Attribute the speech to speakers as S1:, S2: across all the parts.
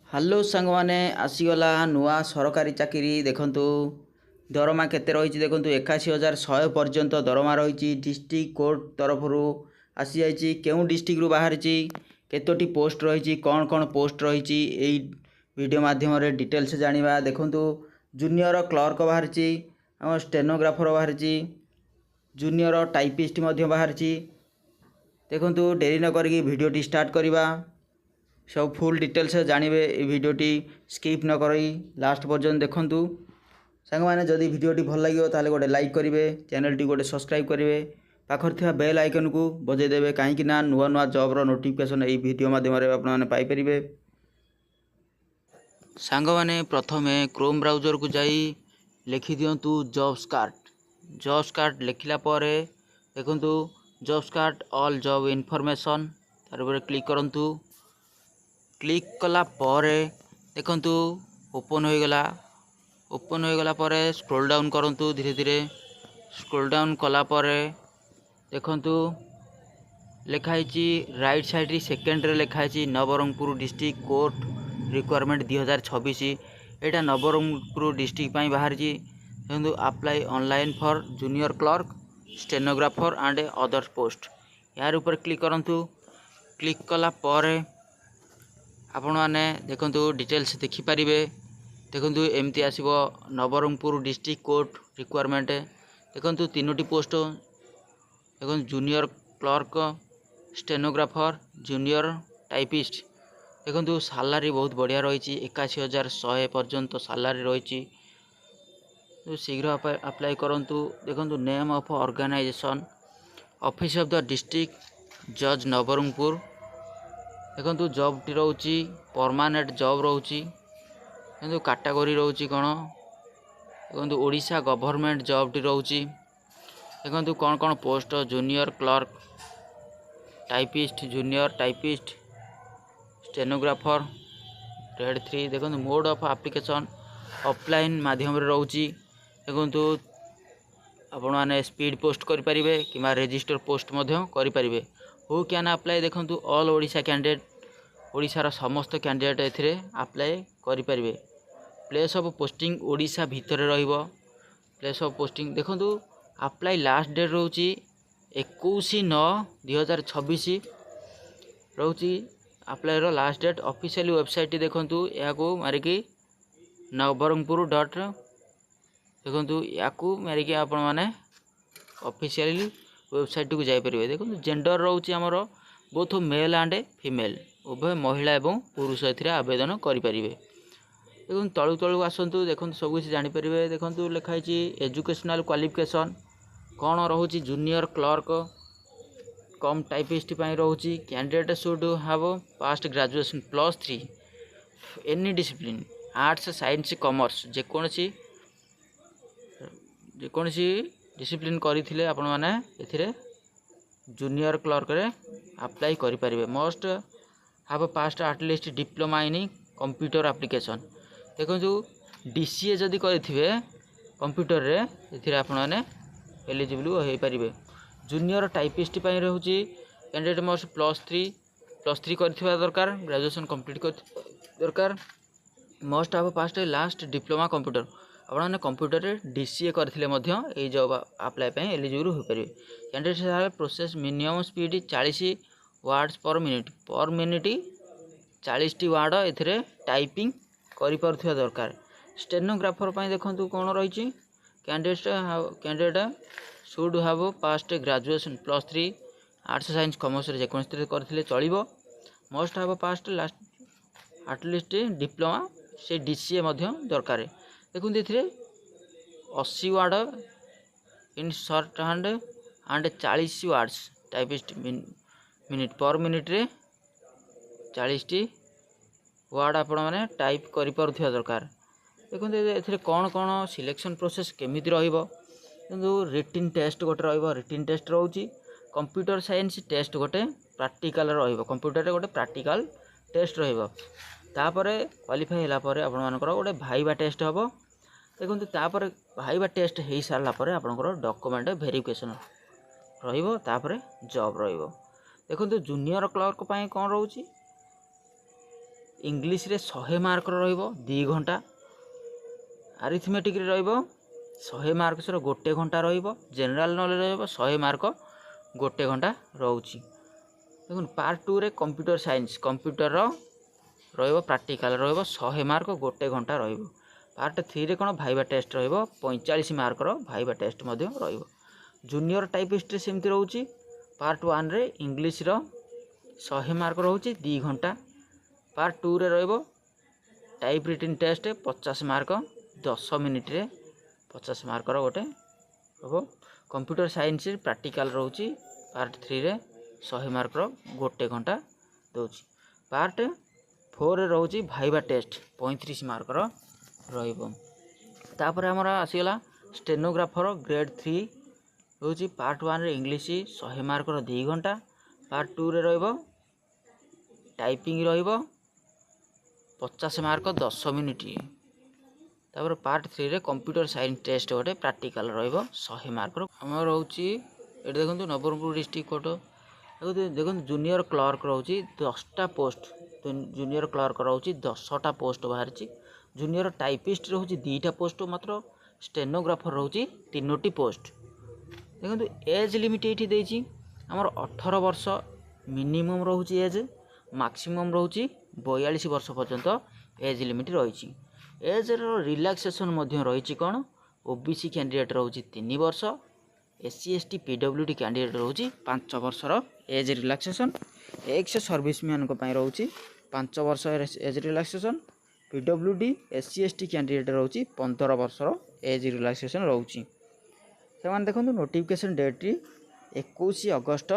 S1: Hello ସାଙ୍ଗମାନେ, ଆସିଗଲା ନୂଆ ସରକାରୀ ଚାକିରି। ଦେଖନ୍ତୁ ଦରମା କେତେ ରହିଛି ଦେଖନ୍ତୁ, 81,100 ପର୍ଯ୍ୟନ୍ତ ଦରମା ରହିଛି। ଡିଷ୍ଟ୍ରିକ୍ଟ କୋର୍ଟ ତରଫରୁ ଆସିଯାଇଛି। କେଉଁ ଡିଷ୍ଟ୍ରିକ୍ଟରୁ ବାହାରିଛି, କେତୋଟି ପୋଷ୍ଟ ରହିଛି, କ'ଣ ପୋଷ୍ଟ ରହିଛି, ଏଇ ଭିଡ଼ିଓ ମାଧ୍ୟମରେ ଡିଟେଲ୍ସ ଜାଣିବା। ଦେଖନ୍ତୁ ଜୁନିୟର କ୍ଲର୍କ ବାହାରିଛି, ଆମ ଷ୍ଟେନୋଗ୍ରାଫର ବାହାରିଛି, ଜୁନିୟର ଟାଇପିଷ୍ଟ ମଧ୍ୟ ବାହାରିଛି। ଦେଖନ୍ତୁ ଡେରି ନ କରିକି ଭିଡ଼ିଓଟି ଷ୍ଟାର୍ଟ କରିବା। सब फुल डिटेल्स जानवे ये भिडियोटी स्किप न कर लास्ट पर्यंत देखूँ। सांग मैंने जदि भिडियोटी भल लगे ताले गोटे लाइक करेंगे, चैनल टी गोटे सब्सक्राइब करेंगे, पाखर थिया बेल आइकन को बजेदेवे कहीं नुआ नुआ जॉबर नोटिफिकेशन ये वीडियो माध्यम आपरे। सांग मैंने प्रथमे क्रोम ब्राउजर को जाई लिखि दिंतु जॉब्स कार्ड। जॉब्स कार्ड लिखला देखु jobs card all job information तार क्लिक करंतु। क्लिक कला परे देखंतु ओपन हो गला। ओपन हो गला परे स्क्रॉल डाउन करंतु, धीरे धीरे स्क्रॉल डाउन कला परे देखंतु लिखाई राइट साइड री सेकेंड रे लिखाई नवरंगपुर डिस्ट्रिक्ट कोर्ट रिक्वायरमेंट 2026। यहाँ नवरंगपुर डिस्ट्रिक्ट बाहर देखो apply online for junior clerk, stenographer and other post. यार ऊपर क्लिक करंतु। क्लिक कला परे आपण मैंने देखंतु डिटेल्स देखिपारे। देखंतु एमती आसीबो नवरंगपुर डिस्ट्रिक्ट कोर्ट रिक्वायरमेंट। देखंतु तीनोटी पोस्ट देखंतु junior clerk, stenographer, junior typist. देखंतु सैलरी बहुत बढ़िया रही, 81,100 पर्यंत सैलरी रही। तो शीघ्र अप्लाई करंतु। देखंतु name of organization office of the district जज नवरंगपुर। देखो जॉब टी रोची परमानेंट जॉब रोची, किंतु कैटेगरी रोची कौन देखो ओडिशा गवर्नमेंट जॉब टी रोची। देखो कौन post junior clerk, typist, junior typist, stenographer grade 3। देखो मोड ऑफ एप्लिकेशन ऑफलाइन माध्यम रोची। देखो आपण मैंने स्पीड पोस्ट करें कि रजिस्टर पोस्ट करें। हु कैन अप्लाई देखो ऑल ओडिशा कैंडिडेट, ओडिशार समस्त कैंडिडेट एथिरे अप्लाई करें। प्लेस ऑफ पोस्टिंग ओडिशा भितर रहिबो। प्लेस ऑफ पोस्टिंग देखो अप्लाई लास्ट डेट रोची 21/9/2026 रोची अप्लाई रो लास्ट डेट। ऑफिशियल वेबसाइट देखो या मारिकी नवरंगपुर डॉट देखो या मारिकी आपण मैंने ऑफिशियल वेबसाइट को जापर। देखो जेंडर रोची आमर बोथ मेल एंड फीमेल, उभय महिला एवं पुरुष आवेदन करें। देखो तलू तलू आसतु। देखो सबकिछ जापर। देखो लिखाई एजुकेशनल क्वालिफिकेशन कौन रोची जूनियर क्लर्क कम टाइपिस्ट रोची। Candidate should have passed graduation +3 any discipline arts, science, commerce जेकोसी डिसिप्लिन करते आपण मैंने एथिरे जूनियर क्लर्क रे अप्लाई करें। Must have passed at least diploma in computer application. देखो DCA जदि करेंगे कंप्यूटर रे एथिरे आपण मैंने एलिजिबल हो पारे। जूनियर टाइपिस्ट रोचे कैंडिडेट मस्ट +3 करथिबा दरकार, ग्रेजुएशन कंप्लीट कर दरकार। Must have passed last diploma computer. आपने कंप्यूटर रे DCA करते जॉब अप्लाई एलिजिबल हो पारे। Candidate process minimum speed 40 words per minute 40 word एथिरे टाइपिंग करिपारुथिबा दरकार। स्टेनोग्राफर देखो कौन रही candidate should have passed graduation +3 arts, science, commerce जेकोसी करथिले चलिबो। Must have passed last at least diploma से DCA दरकार। देखो ये 80 word in shorthand and 40 words typist minute per minute रे 40 वार्ड आपण मैंने टाइप करिपारुथिबा दरकार। देखो ये कौन सिलेक्शन प्रोसेस केमी रहिबो। किंतु रिटिन टेस्ट गोटे रहिबो। रिटिन टेस्ट रोची कंप्यूटर साइंस टेस्ट गोटे प्रैक्टिकल रहिबो। कंप्यूटर रे गोटे प्रैक्टिकल टेस्ट रहिबो। तापरे क्वालिफाई होला परे आपण मानकर गोटे भाइबा टेस्ट हबो। देखो तापर भाइबा टेस्ट हो सारा पर आपंकर डॉक्यूमेंट वेरिफिकेशन रहिबो, तापरे जॉब रहिबो। देखो जूनियर क्लर्क कौन रोची इंग्लिश रे 100 मार्क रहिबो 2 घंटा, अरिथमेटिक रे रहिबो 100 मार्क सर 1 घंटा रहिबो, जनरल नॉलेज रहिबो 100 मार्क 1 घंटा रहउची। देखुन पार्ट 2 रे कंप्यूटर साइंस कंप्यूटर रो रहिबो प्रैक्टिकल रहिबो 100 मार्क 1 घंटा रहिबो। पार्ट 3 रे कोन भाइबा टेस्ट रहिबो 45 मार्क रो भाइबा टेस्ट मध्य रहिबो। जूनियर टाइपिस्ट रे सेमति रहउची। पार्ट 1 रे इंग्लिश रो 100 मार्क रहउची 2 घंटा। पार्ट 2 रे रहिबो typewritten test 50 mark 10 minute रे 50 मार्क रो गोटे हबो। कंप्यूटर साइंस रे प्रैक्टिकल रहउची पार्ट 3 रे 100 मार्क रो 1 घंटा दोची। पार्ट 4 रे रहउची भाइबा टेस्ट 35 मार्क रो रहिबो। तापर हमरा आसीगला स्टेनोग्राफर ग्रेड 3 रहउची। पार्ट 1 रे इंग्लिश 100 मार्क रो 2 घंटा। पार्ट 2 रे रहिबो टाइपिंग रहिबो 50 मार्क 10 मिनिट। तापर पार्ट 3 रे कंप्यूटर साइंस टेस्ट गोटे प्रैक्टिकल रहिबो 100 मार्क रो। हमर रहउची एटा देखंतु नवरंगपुर डिस्ट्रिक्ट कोट देखंतु जूनियर क्लर्क रहउची 10टा पोस्ट। जूनियर क्लर्क रहउची 10टा पोस्ट बाहरची। जूनियर टाइपिस्ट रहउची 2टा पोस्ट मात्र। स्टेनोग्राफर रहउची 3टी पोस्ट। देखंतु एज लिमिट एठी देइची हमर 18 वर्ष मिनिमम रहउची एज, मैक्सिमम रहउची 42 वर्ष पर्यंत एज लिमिट रहिची। एज रो रिलैक्सेशन मध्य रहिची कोन ओबीसी कैंडिडेट रहउची 3 वर्ष, एससी एसटी पीडब्ल्यूडी कैंडिडेट रहउची 5 वर्ष रो एज रिलैक्सेशन। एक्स सर्विसमैन को पई रहउची 5 वर्ष age relaxation. PWD SC ST candidate रहउची 15 वर्ष रो एज रिलैक्सेशन रहउची। सेमान देखंतु नोटिफिकेशन डेट 21 अगस्त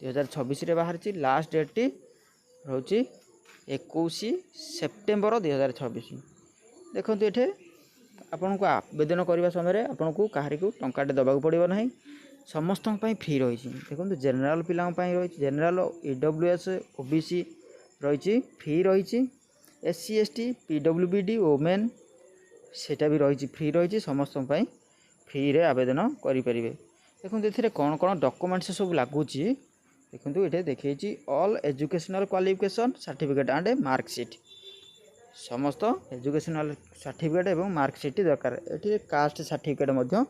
S1: 2026 रे बाहर ची। लास्ट डेट रहउची 21 सेप्टेम्बर 2026। देखंतु एठे आपन को आवेदन करबा समय रे आपन को काहरी को टंकाटे दबा को पड़िबो नाही। समस्त पई फ्री रहिची। देखंतु जनरल पिला पई रहिची, जनरल ईडब्ल्यूएस ओबीसी रहिची फ्री रहिची। एससी एसटी पीडब्ल्यूबीडी वोमेन सेटा भी रहिची फ्री रहिची। समस्त पई फ्री रे आवेदन करि परिबे। देखंतु एथिरे कोन कोन डॉक्यूमेंट्स सब लागुची देखंतु एठे देखैची all educational qualification certificate and marksheet. समस्त एजुकेशनल सर्टिफिकेट एवं मार्कशीट दरकार। एठी कास्ट सर्टिफिकेट मध्य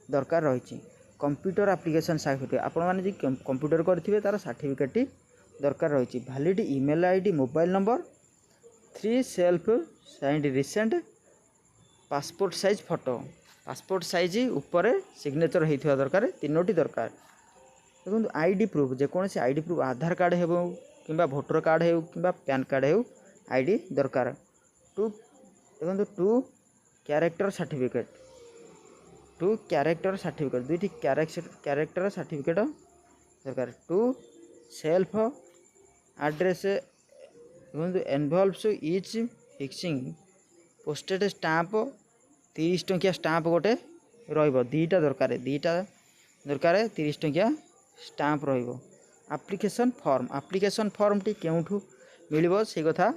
S1: दरकार रहिची। कंप्यूटर एप्लिकेशन सर्टिफिकेट आपण माने जे कंप्यूटर करथिबे तार सर्टिफिकेट दरकार रहिची। Valid email ID mobile number 3 self signed recent passport size photo. Passport size ऊपर सिग्नेचर होइथिबा दरकार 3टी दरकार। देखो आईडी प्रूफ जेकोसी आईडी प्रूफ आधार कार्ड हो कि भोटर कार्ड हो कि पैन कार्ड हो आईडी दरकार। देखो 2 कैरेक्टर सर्टिफिकेट 2 कैरेक्टर सर्टिफिकेट 2टी कैरेक्टर सर्टिफिकेट दरकार। 2 self address envelopes each fixing posted stamp 30 टंकिया स्टाम्प गोटे रहिबो। 2टा दरकार 30 टंकिया स्टाम्प रहिबो। एप्लिकेशन फॉर्म टी केउठू मिलिबो से कथा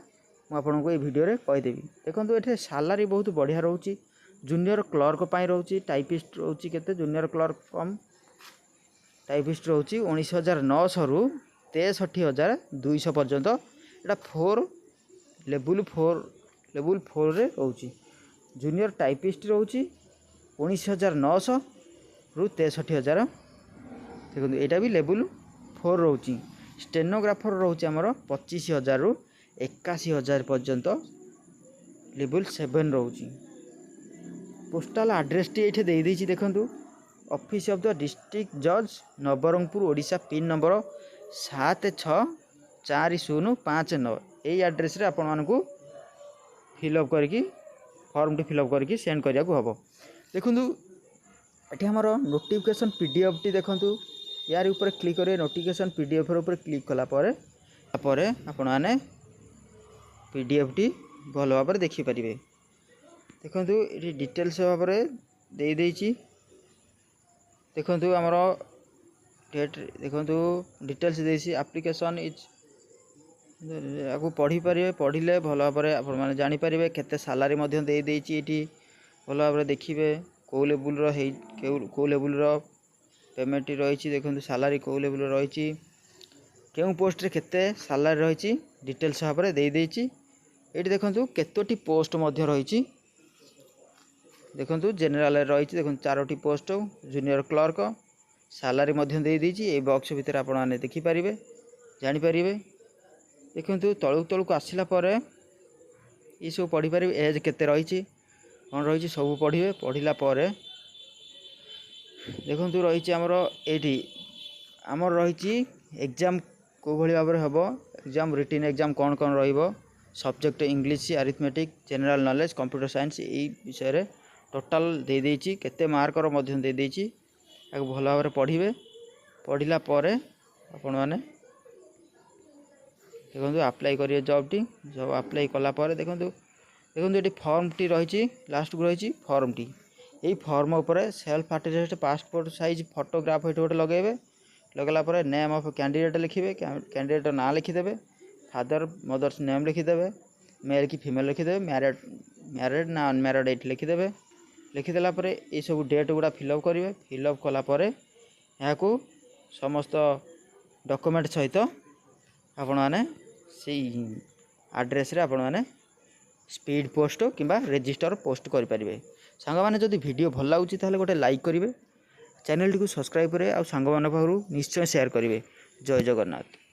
S1: मु आपन को ए वीडियो रे कहि देबी। देखंतु एठे सैलरी बहुत बढ़िया रहउची। जूनियर क्लर्क पई रहउची, टाइपिस्ट रहउची केते जूनियर क्लर्क कम टाइपिस्ट रहउची 19,900 रु 63,200 पर्यंत। एटा 4 लेवल 4 रे रहउची। जूनियर टाइपिस्ट रहउची 19,900 रु 63,000। देखो यहाँ भी लेवल 4 रोची। स्टेनोग्राफर रोचे आमर 25,000 रु 81,000 पर्यंत लेवल 7 रोची। पोस्टाल एड्रेस टी ये देदेछि देखंतु ऑफिस ऑफ द डिस्ट्रिक्ट जज नवरंगपुर ओडिशा पिन नंबर 764059 यही एड्रेस रे आपण मानकू फिलअप करके फॉर्म टी फिलअप करके सेंड करिया को हबो। देखंतु एठी हमर नोटिफिकेशन पीडीएफ टी देखंतु यार ऊपर क्लिक करें। नोटिफिकेशन पीडीएफ ऊपर क्लिक कला परे आपण माने पीडीएफ टी भल भाव में देखि परिबे। देखंतु ये डिटेल्स भाव में दे देछि। देखंतु हमर डेट देखंतु डिटेल्स देछि। एप्लिकेशन इज आगु पढ़ी पारे, पढ़िले भल भाव में आपण माने जानि परिबे। केते सैलरी मध्य दे देछि एठी भल भाव में देखिबे। को लेवल रो हे को लेवल रो पेमेंट रही। देखो सैलरी कौ लेवल रही, क्यों पोस्ट रे केते सैलरी रही डिटेल्स भाव में दे देछि। ये देखो केतोटी पोस्ट मध्य रही देखो जेनेल रही देखो 4टी पोस्ट जूनियर क्लर्क सालारी दे दीजिए बॉक्स भितर आपण मैंने देखिपारे जानीपर देखो तलू आसला ये सब पढ़ी पारे एज केते रही कौन रही सब पढ़े पढ़ला देखो रही आमर ये आमर रही एग्जाम को भाई भाव में हम एग्जाम रिटिन एग्जाम कौन कौन subject English arithmetic general knowledge computer science यही विषय टोटाल दे देछि केते मार्कर मध्य दे देछि भल भाव में पढ़े पढ़ला आपण मैंने देखो अप्लाई करिए जॉब टी जॉब अप्लाई कला देखो देखो ये फॉर्म टी रही लास्ट को रही फॉर्म टी यही फॉर्म उपर self attested passport size photograph ये गोटे लगेबे लगला नेम ऑफ कैंडिडेट लिखिए कैंडिडेट ना लिखिदेवे फादर मदर्स नेम लिखिदेवे मेल कि फीमेल लिखिदेवे मैरिड ना अनमैरिड ये लिखिदेवे लिखिदेला ये सब डेट गुड़ा फिलअप करेंगे फिलअप कलापर यहाँ समस्त डॉक्यूमेंट सहित आपण मैंने से एड्रेस रे आपण मैंने स्पीड पोस्ट किंबा रजिस्टर पोस्ट करेंगे सांग मैंने जदि वीडियो भल लगुच गोटे लाइक करेंगे चैनल टी सब्सक्राइब करेंगे आ सांग मान निश्चय शेयर करेंगे जय जगन्नाथ।